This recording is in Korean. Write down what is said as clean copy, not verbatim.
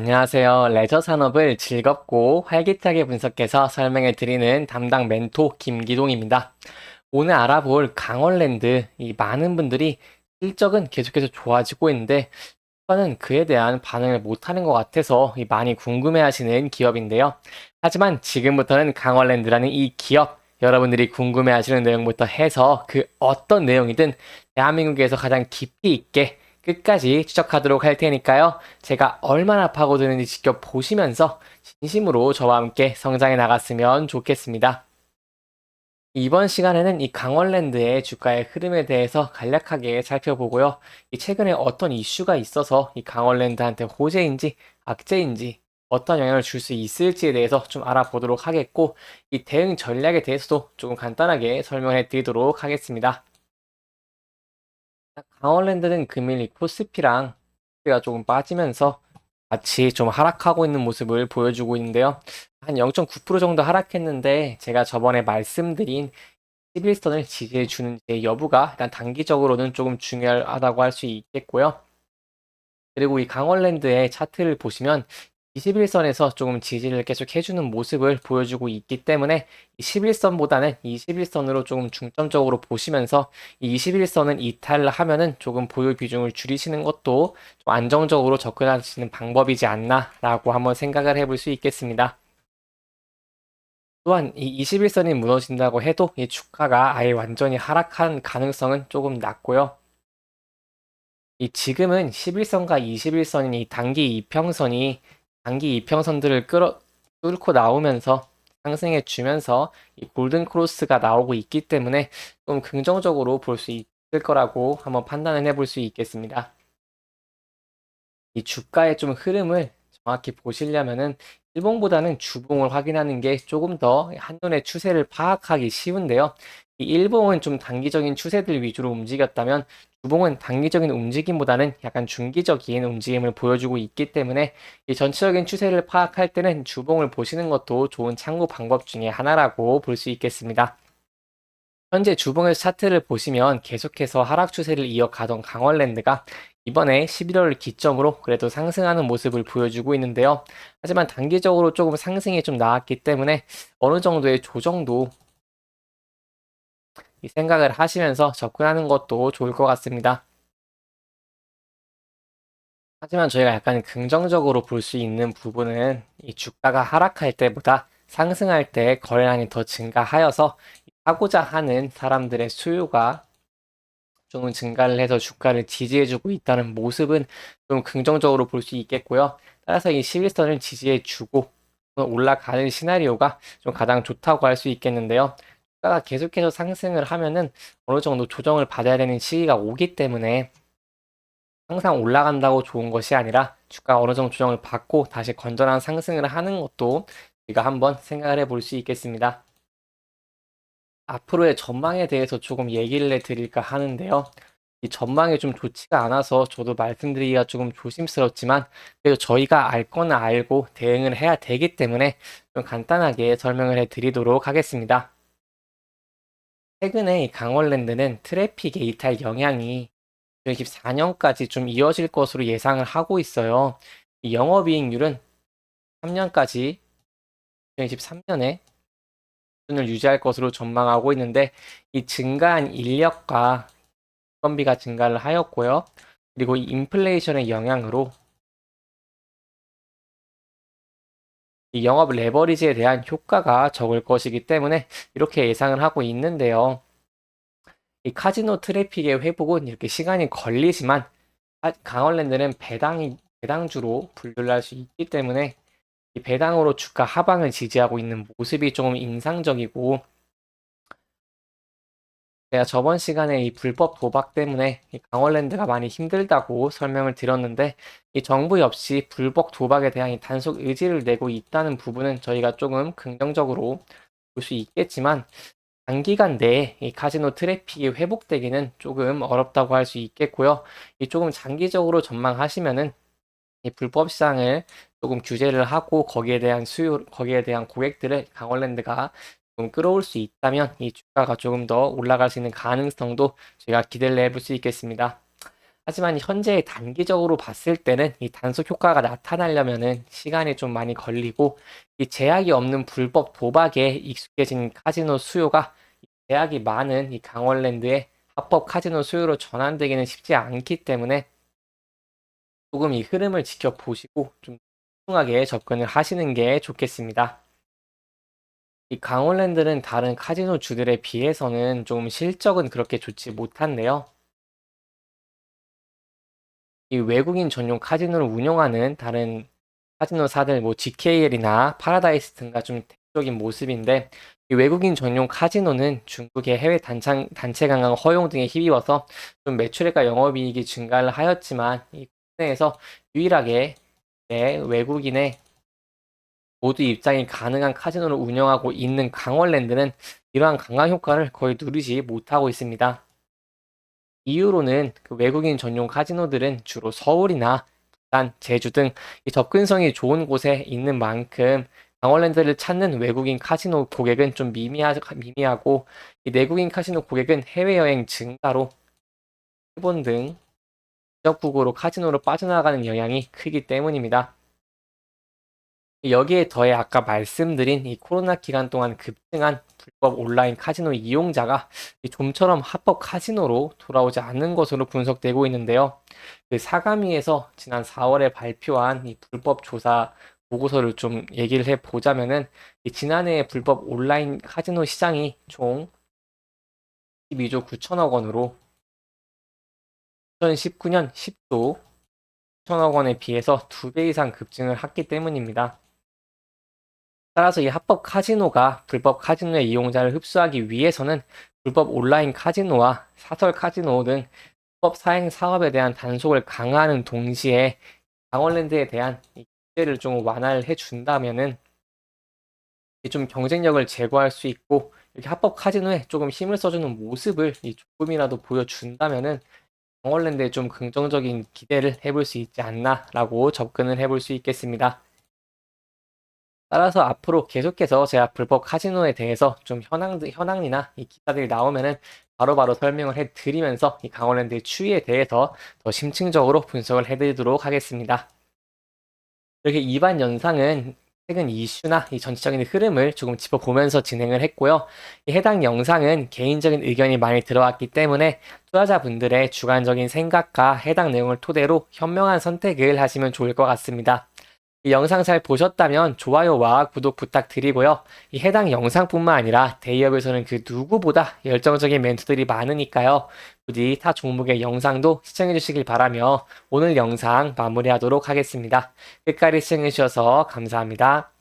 안녕하세요. 레저 산업을 즐겁고 활기차게 분석해서 설명해 드리는 담당 멘토 김기동입니다. 오늘 알아볼 강원랜드, 이 많은 분들이 실적은 계속해서 좋아지고 있는데, 초반은 그에 대한 반응을 못하는 것 같아서 많이 궁금해하시는 기업인데요. 하지만 지금부터는 강원랜드라는 이 기업, 여러분들이 궁금해하시는 내용부터 해서 그 어떤 내용이든 대한민국에서 가장 깊이 있게 끝까지 추적하도록 할 테니까요. 제가 얼마나 파고드는지 직접 보시면서 진심으로 저와 함께 성장해 나갔으면 좋겠습니다. 이번 시간에는 이 강원랜드의 주가의 흐름에 대해서 간략하게 살펴보고요. 이 최근에 어떤 이슈가 있어서 이 강원랜드한테 호재인지 악재인지 어떤 영향을 줄 수 있을지에 대해서 좀 알아보도록 하겠고, 이 대응 전략에 대해서도 조금 간단하게 설명해 드리도록 하겠습니다. 강원랜드는 금일 이 코스피랑 코스피가 조금 빠지면서 같이 좀 하락하고 있는 모습을 보여주고 있는데요. 한 0.9% 정도 하락했는데 제가 저번에 말씀드린 11선을 지지해 주는 여부가 일단 단기적으로는 조금 중요하다고 할 수 있겠고요. 그리고 이 강원랜드의 차트를 보시면 21선에서 조금 지지를 계속 해주는 모습을 보여주고 있기 때문에 11선보다는 21선으로 조금 중점적으로 보시면서 이 21선은 이탈을 하면은 조금 보유 비중을 줄이시는 것도 좀 안정적으로 접근하시는 방법이지 않나라고 한번 생각을 해볼 수 있겠습니다. 또한 이 21선이 무너진다고 해도 이 주가가 아예 완전히 하락한 가능성은 조금 낮고요. 이 지금은 11선과 21선인 이 단기 이평선들을 뚫고 나오면서 상승해 주면서 이 골든 크로스가 나오고 있기 때문에 좀 긍정적으로 볼 수 있을 거라고 한번 판단을 해볼 수 있겠습니다. 이 주가의 좀 흐름을 정확히 보시려면은 일봉보다는 주봉을 확인하는 게 조금 더 한눈에 추세를 파악하기 쉬운데요. 이 일봉은 좀 단기적인 추세들 위주로 움직였다면 주봉은 단기적인 움직임보다는 약간 중기적인 움직임을 보여주고 있기 때문에 이 전체적인 추세를 파악할 때는 주봉을 보시는 것도 좋은 참고 방법 중에 하나라고 볼 수 있겠습니다. 현재 주봉에서 차트를 보시면 계속해서 하락 추세를 이어가던 강원랜드가 이번에 11월을 기점으로 그래도 상승하는 모습을 보여주고 있는데요. 하지만 단기적으로 조금 상승이 좀 나왔기 때문에 어느 정도의 조정도 이 생각을 하시면서 접근하는 것도 좋을 것 같습니다. 하지만 저희가 약간 긍정적으로 볼 수 있는 부분은 이 주가가 하락할 때보다 상승할 때 거래량이 더 증가하여서 사고자 하는 사람들의 수요가 조금 증가를 해서 주가를 지지해주고 있다는 모습은 좀 긍정적으로 볼 수 있겠고요. 따라서 이 11선을 지지해주고 올라가는 시나리오가 좀 가장 좋다고 할 수 있겠는데요. 주가가 계속해서 상승을 하면은 어느 정도 조정을 받아야 되는 시기가 오기 때문에 항상 올라간다고 좋은 것이 아니라 주가가 어느 정도 조정을 받고 다시 건전한 상승을 하는 것도 우리가 한번 생각을 해볼 수 있겠습니다. 앞으로의 전망에 대해서 조금 얘기를 해드릴까 하는데요. 이 전망이 좀 좋지가 않아서 저도 말씀드리기가 조금 조심스럽지만 그래도 저희가 알 거는 알고 대응을 해야 되기 때문에 좀 간단하게 설명을 해드리도록 하겠습니다. 최근에 이 강원랜드는 트래픽의 이탈 영향이 2024년까지 좀 이어질 것으로 예상을 하고 있어요. 이 영업이익률은 3년까지 2023년에 수준을 유지할 것으로 전망하고 있는데 이 증가한 인력과 인건비가 증가를 하였고요. 그리고 이 인플레이션의 영향으로 이 영업 레버리지에 대한 효과가 적을 것이기 때문에 이렇게 예상을 하고 있는데요. 이 카지노 트래픽의 회복은 이렇게 시간이 걸리지만 강원랜드는 배당주로 분류를 할 수 있기 때문에 이 배당으로 주가 하방을 지지하고 있는 모습이 조금 인상적이고 제가 저번 시간에 이 불법 도박 때문에 이 강원랜드가 많이 힘들다고 설명을 드렸는데 이 정부 역시 불법 도박에 대한 이 단속 의지를 내고 있다는 부분은 저희가 조금 긍정적으로 볼 수 있겠지만 단기간 내에 이 카지노 트래픽이 회복되기는 조금 어렵다고 할 수 있겠고요. 이 조금 장기적으로 전망하시면은 이 불법 시장을 조금 규제를 하고 거기에 대한 고객들을 강원랜드가 좀 끌어올 수 있다면 이 주가가 조금 더 올라갈 수 있는 가능성도 제가 기대를 해볼 수 있겠습니다. 하지만 현재 단기적으로 봤을 때는 이 단속 효과가 나타나려면은 시간이 좀 많이 걸리고 이 제약이 없는 불법 도박에 익숙해진 카지노 수요가 제약이 많은 이 강원랜드의 합법 카지노 수요로 전환되기는 쉽지 않기 때문에 조금 이 흐름을 지켜보시고 좀 신중하게 접근을 하시는 게 좋겠습니다. 이 강원랜드는 다른 카지노 주들에 비해서는 좀 실적은 그렇게 좋지 못한데요. 이 외국인 전용 카지노를 운영하는 다른 카지노사들 뭐 GKL이나 파라다이스 등과 좀 대표적인 모습인데 이 외국인 전용 카지노는 중국의 해외 단체 관광 허용 등에 힘입어서 좀 매출액과 영업이익이 증가를 하였지만 이 국내에서 유일하게 외국인의 모두 입장이 가능한 카지노를 운영하고 있는 강원랜드는 이러한 관광 효과를 거의 누리지 못하고 있습니다. 이유로는 그 외국인 전용 카지노들은 주로 서울이나 부산, 제주 등 이 접근성이 좋은 곳에 있는 만큼 강원랜드를 찾는 외국인 카지노 고객은 좀 미미하고 이 내국인 카지노 고객은 해외여행 증가로 일본 등 지역국으로 카지노로 빠져나가는 영향이 크기 때문입니다. 여기에 더해 아까 말씀드린 이 코로나 기간 동안 급증한 불법 온라인 카지노 이용자가 이 좀처럼 합법 카지노로 돌아오지 않는 것으로 분석되고 있는데요. 그 사가미에서 지난 4월에 발표한 이 불법 조사 보고서를 좀 얘기를 해 보자면은 이 지난해 불법 온라인 카지노 시장이 총 12조 9천억 원으로 2019년 10조 9천억 원에 비해서 2배 이상 급증을 했기 때문입니다. 따라서 이 합법 카지노가 불법 카지노의 이용자를 흡수하기 위해서는 불법 온라인 카지노와 사설 카지노 등 불법 사행 사업에 대한 단속을 강화하는 동시에 강원랜드에 대한 이 규제를 좀 완화를 해준다면은 좀 경쟁력을 제고할 수 있고 이렇게 합법 카지노에 조금 힘을 써주는 모습을 조금이라도 보여준다면은 강원랜드에 좀 긍정적인 기대를 해볼 수 있지 않나라고 접근을 해볼 수 있겠습니다. 따라서 앞으로 계속해서 제가 불법 카지노에 대해서 좀 현황이나 이 기사들이 나오면은 바로바로 설명을 해드리면서 이 강원랜드의 추이에 대해서 더 심층적으로 분석을 해드리도록 하겠습니다. 이렇게 이번 영상은 최근 이슈나 이 전체적인 흐름을 조금 짚어보면서 진행을 했고요. 이 해당 영상은 개인적인 의견이 많이 들어왔기 때문에 투자자분들의 주관적인 생각과 해당 내용을 토대로 현명한 선택을 하시면 좋을 것 같습니다. 이 영상 잘 보셨다면 좋아요와 구독 부탁드리고요. 이 해당 영상뿐만 아니라 대기업에서는 그 누구보다 열정적인 멘토들이 많으니까요. 부디 타 종목의 영상도 시청해 주시길 바라며 오늘 영상 마무리하도록 하겠습니다. 끝까지 시청해 주셔서 감사합니다.